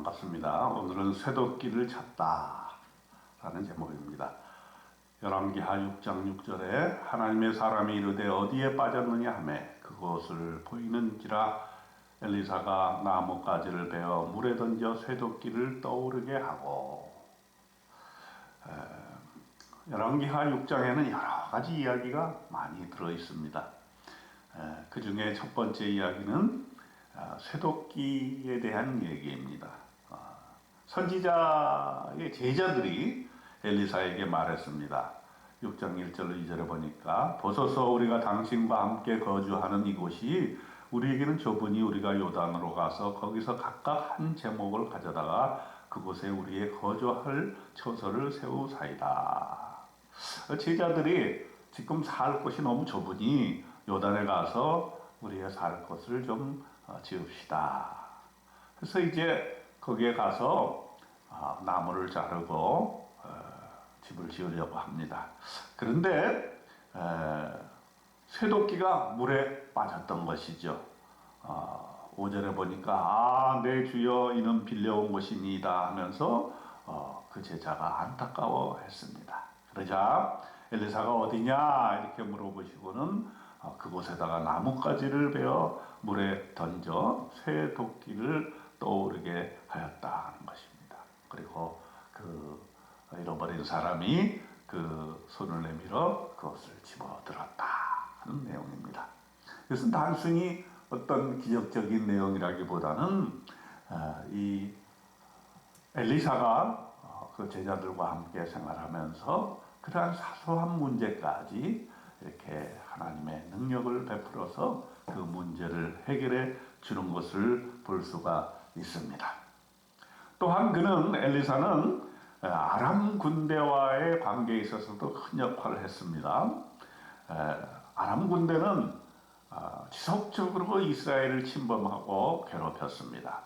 반갑습니다. 오늘은 쇠도끼를 찾다 라는 제목입니다. 열왕기하 6장 6절에 하나님의 사람이 이르되 어디에 빠졌느냐 하며 그곳을 보이는지라 엘리사가 나뭇가지를 베어 물에 던져 쇠도끼를 떠오르게 하고. 열왕기하 6장에는 여러 가지 이야기가 많이 들어 있습니다. 그 중에 첫 번째 이야기는 쇠도끼에 대한 얘기입니다. 선지자의 제자들이 엘리사에게 말했습니다. 6장 1절 2절에 보니까 보소서 우리가 당신과 함께 거주하는 이곳이 우리에게는 좁으니 우리가 요단으로 가서 거기서 각각 한 제목을 가져다가 그곳에 우리의 거주할 처소를 세우사이다. 제자들이 지금 살 곳이 너무 좁으니 요단에 가서 우리의 살 곳을 좀 지읍시다. 그래서 이제 거기에 가서 나무를 자르고 집을 지으려고 합니다. 그런데 쇠도끼가 물에 빠졌던 것이죠. 5절에 보니까 내 주여 이는 빌려온 것이니이다 하면서 그 제자가 안타까워했습니다. 그러자 엘리사가 어디냐 이렇게 물어보시고는 그곳에다가 나뭇가지를 베어 물에 던져 쇠도끼를 떠오르게 하였다 하는 것입니다. 그리고 그 잃어버린 사람이 그 손을 내밀어 그것을 집어들었다 하는 내용입니다. 그것은 단순히 어떤 기적적인 내용이라기보다는 이 엘리사가 그 제자들과 함께 생활하면서 그러한 사소한 문제까지 이렇게 하나님의 능력을 베풀어서 그 문제를 해결해 주는 것을 볼 수가 있습니다. 또한 엘리사는 아람 군대와의 관계에 있어서도 큰 역할을 했습니다. 아람 군대는 지속적으로 이스라엘을 침범하고 괴롭혔습니다.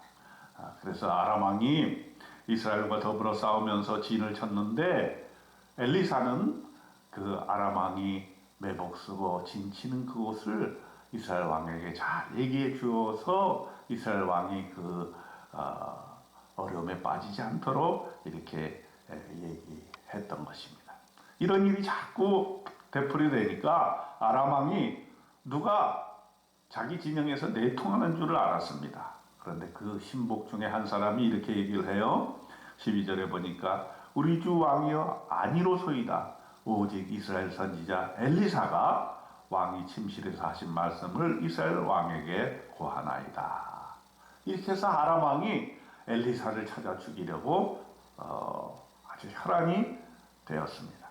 그래서 아람 왕이 이스라엘과 더불어 싸우면서 진을 쳤는데 엘리사는 그 아람 왕이 매복 쓰고 진치는 그곳을 이스라엘 왕에게 잘 얘기해 주어서 이스라엘 왕이 그 어려움에 빠지지 않도록 이렇게 얘기했던 것입니다. 이런 일이 자꾸 되풀이 되니까 아람 왕이 누가 자기 진영에서 내통하는 줄을 알았습니다. 그런데 그 신복 중에 한 사람이 이렇게 얘기를 해요. 12절에 보니까 우리 주 왕이여 아니로소이다. 오직 이스라엘 선지자 엘리사가 왕이 침실에서 하신 말씀을 이스라엘 왕에게 고하나이다. 이렇게 해서 아람 왕이 엘리사를 찾아 죽이려고 아주 혈안이 되었습니다.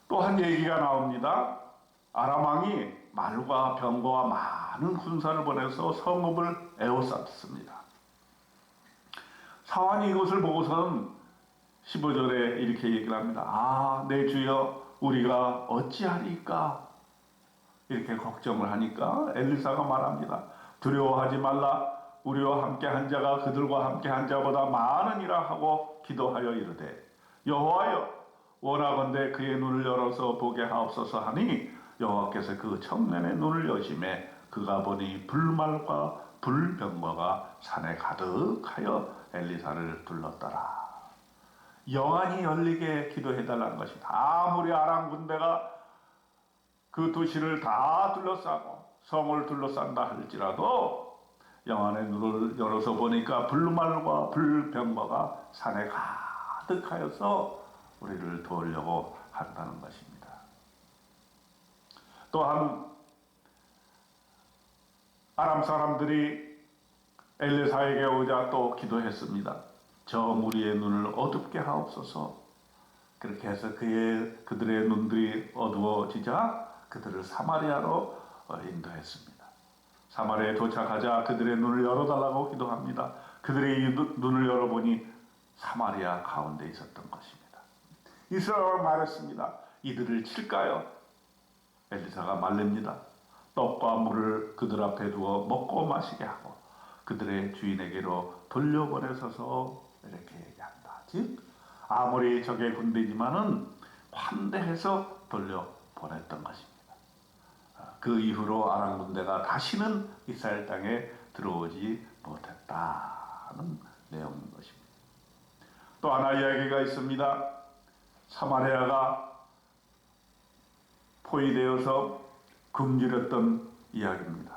또 한 얘기가 나옵니다. 아람 왕이 말과 병거와 많은 군사를 보내서 성읍을 에워쌌습니다. 사환이 이것을 보고서는 15절에 이렇게 얘기를 합니다. 내 주여 우리가 어찌하리까? 이렇게 걱정을 하니까 엘리사가 말합니다. 두려워하지 말라. 우리와 함께 한 자가 그들과 함께 한 자보다 많으니라 하고 기도하여 이르되 여호와여 원하건대 그의 눈을 열어서 보게 하옵소서 하니 여호와께서 그 청년의 눈을 여심해 그가 보니 불말과 불병거가 산에 가득하여 엘리사를 둘렀더라. 영안이 열리게 기도해달라는 것입니다. 아무리 아람 군대가 그 도시를 다 둘러싸고 성을 둘러싼다 할지라도 영안의 눈을 열어서 보니까 불말과 불병거가 산에 가득하여서 우리를 도우려고 한다는 것입니다. 또한 아람 사람들이 엘리사에게 오자 또 기도했습니다. 저 무리의 눈을 어둡게 하옵소서. 그렇게 해서 그들의 눈들이 어두워지자 그들을 사마리아로 인도했습니다. 사마리아에 도착하자 그들의 눈을 열어달라고 기도합니다. 그들의 눈을 열어보니 사마리아 가운데 있었던 것입니다. 이스라엘은 말했습니다. 이들을 칠까요? 엘리사가 말립니다. 떡과 물을 그들 앞에 두어 먹고 마시게 하고 그들의 주인에게로 돌려보내서서 이렇게 얘기한다. 즉 아무리 적의 군대지만은 환대해서 돌려보냈던 것입니다. 그 이후로 아람 군대가 다시는 이스라엘 땅에 들어오지 못했다는 하는 내용인 것입니다. 또 하나 이야기가 있습니다. 사마리아가 포위되어서 굶주렸던 이야기입니다.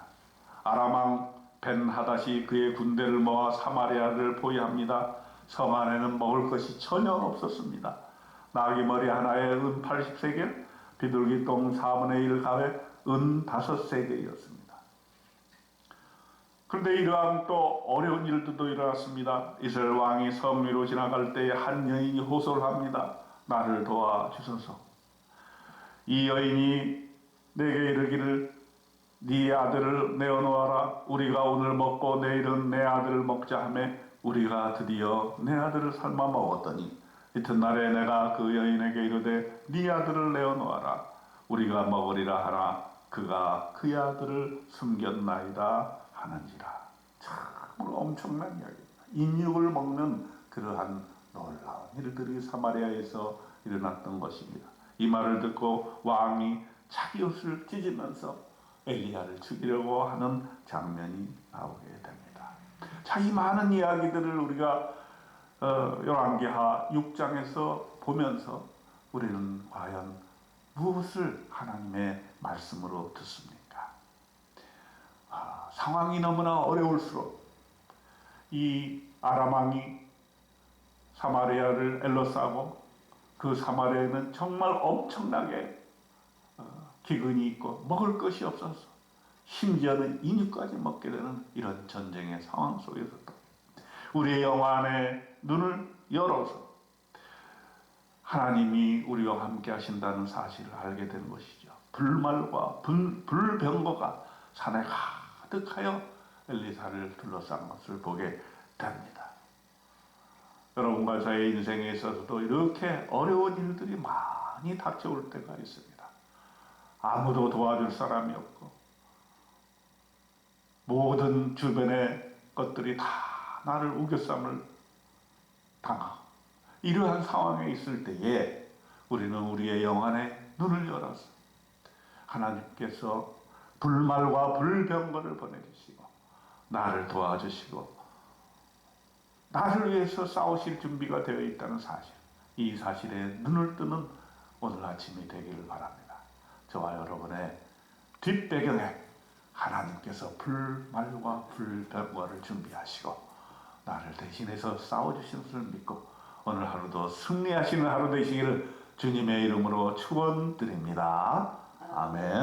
아람왕 벤하닷이 그의 군대를 모아 사마리아를 포위합니다. 성 안에는 먹을 것이 전혀 없었습니다. 나귀머리 하나에 은 80세겔, 비둘기똥 4분의 1 가에 은 5세겔이었습니다. 그런데 이러한 또 어려운 일들도 일어났습니다. 이스라엘 왕이 섬 위로 지나갈 때에 한 여인이 호소를 합니다. 나를 도와주소서. 이 여인이 내게 이르기를 네 아들을 내어놓아라. 우리가 오늘 먹고 내일은 내 아들을 먹자 하며 우리가 드디어 내 아들을 삶아 먹었더니 이튿날에 내가 그 여인에게 이르되 네 아들을 내어놓아라. 우리가 먹으리라 하나 그가 그의 아들을 숨겼나이다 하는지라. 참으로 엄청난 이야기입니다. 인육을 먹는 그러한 놀라운 일들이 사마리아에서 일어났던 것입니다. 이 말을 듣고 왕이 자기 옷을 찢으면서 엘리야를 죽이려고 하는 장면이 나오게 됩니다. 자, 이 많은 이야기들을 우리가 열왕기하 6장에서 보면서 우리는 과연 무엇을 하나님의 말씀으로 듣습니까? 상황이 너무나 어려울수록 이 아람왕이 사마리아를 엘러싸고 그 사마리아에는 정말 엄청나게 기근이 있고 먹을 것이 없어서 심지어는 인육까지 먹게 되는 이런 전쟁의 상황 속에서도 우리의 영안의 눈을 열어서 하나님이 우리와 함께 하신다는 사실을 알게 되는 것이죠. 불말과 불병거가 산에 가득하여 엘리사를 둘러싼 것을 보게 됩니다. 여러분과 저의 인생에 있어서도 이렇게 어려운 일들이 많이 닥쳐올 때가 있습니다. 아무도 도와줄 사람이 없고 모든 주변의 것들이 다 나를 우겨쌈을 당하고 이러한 상황에 있을 때에 우리는 우리의 영안의 눈을 열어서 하나님께서 불말과 불병거를 보내주시고 나를 도와주시고 나를 위해서 싸우실 준비가 되어 있다는 사실, 이 사실에 눈을 뜨는 오늘 아침이 되기를 바랍니다. 저와 여러분의 뒷배경에 하나님께서 불말과 불병거를 준비하시고 나를 대신해서 싸워주신 것을 믿고 오늘 하루도 승리하시는 하루 되시기를 주님의 이름으로 축원드립니다. 아멘.